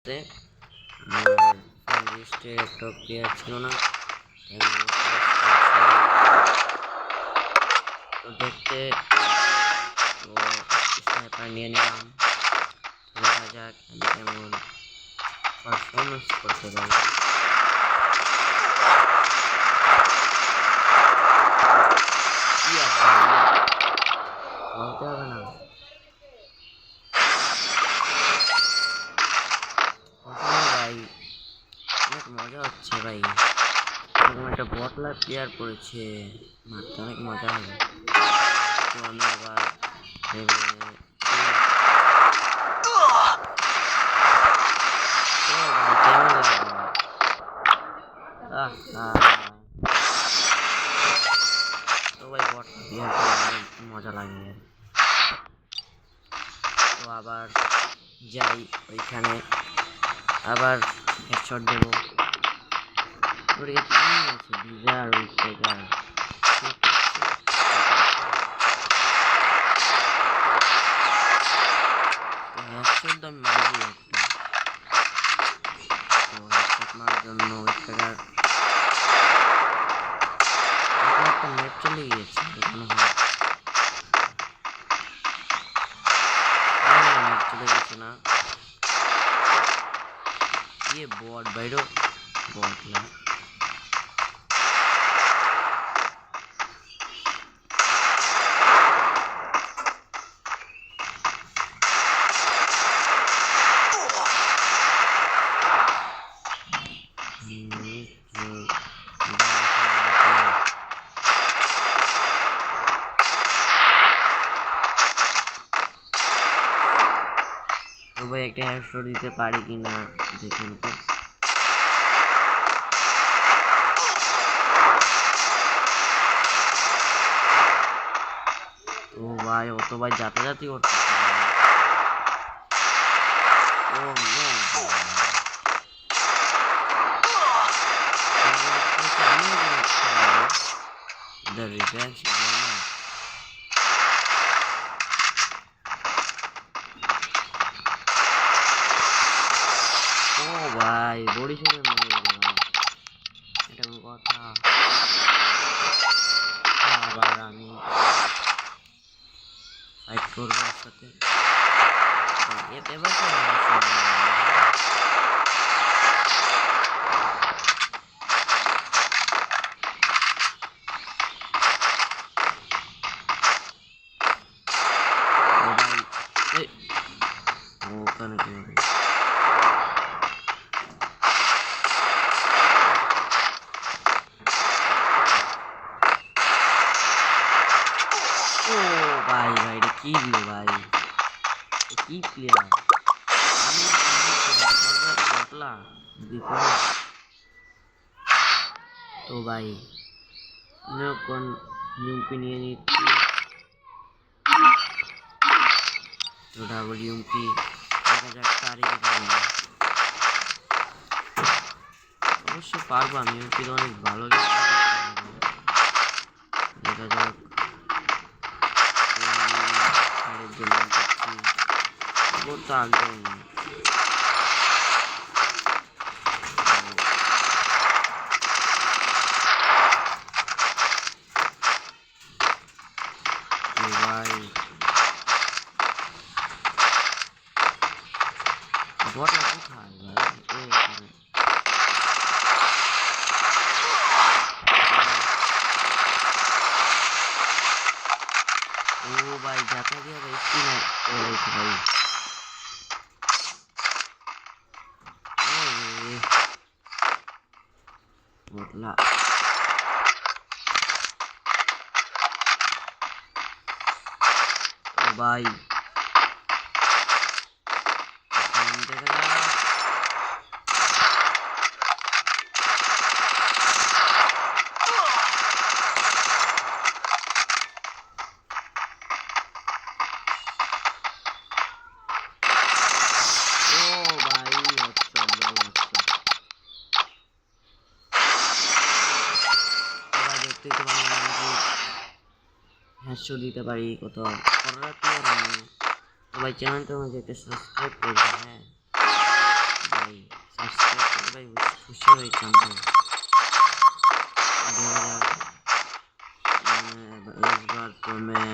আমার লিস্টে একটা প্লেয়ার ছিল না, তো দেখতে তো স্নাইপার নিয়ে নিলাম। দেখা যাক আমি কেমন পারফরমেন্স করতে পারি। বলতে হবে না, ভাই অনেক মজা হচ্ছে ভাই। এরকম একটা বটলা প্লেয়ার পড়েছে, মারতে অনেক মজা হবে। তো আমি আবার ভেবে কেমন লাগবে তো ভাই বটলা প্লেয়ার মজা লাগে। তো আবার যাই ওইখানে, আবার হেডশট দেবো। ওর কাছে কি আছে, বিজার ওই জায়গা হেডশট তো আমি মারবো একটা। তো হেডশট মারার জন্য ওই জায়গার একটা নেট চলে গিয়েছে, এখানে নেট চলে গেছে না, ये बॉट बैठो बॉट ला तो भाई एक हेडशॉट দিতে পারি কিনা দেখুন তো। तो भाई वो तो भाई जाते जाते उठते the revenge ও ভাই বড়ি শুনে মরে গেল ভাই, এটা কোনো কথা? আবার আমি ফাইট করবো ওর সাথে। এবার ওখানে ও ভাই ভাই এটা কি দিল ভাই, কি প্লেয়ার তো ভাই কোন ইউপি নিয়ে নিচ্ছি, তো ডাবল ইউপি দেখা যাক তারিখে পারবো না, অবশ্য পারবো আমি, ইউপি অনেক ভালো দেখা যাক। করতে আগ্রহী ভাই, বটলা কোথায় ভাই? ও ভাই যাতা দিয়ে ভাই স্পিনার রয়েছে ভাই, বটলা ও ভাই দেখা যাক। হেডশট দিতে পারি কত করার প্লেয়ার আমি। তো ভাই চ্যানেলটা আমাকে একটা সাবস্ক্রাইব করে দিন। হ্যাঁ ভাই, সাবস্ক্রাইব করে ভাই খুশি হইতাম ভাই। इस बार तो मैं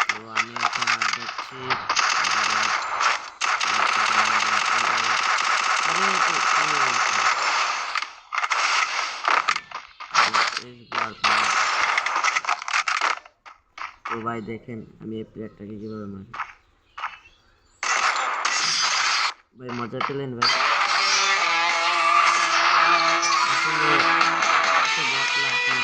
तो আমি এখন আর যাচ্ছি तो भाई देखें আমি এই প্লেয়ারটাকে কিভাবে মারি ভাই, মজা পেলেন ভাই? আসলে বটলা এখন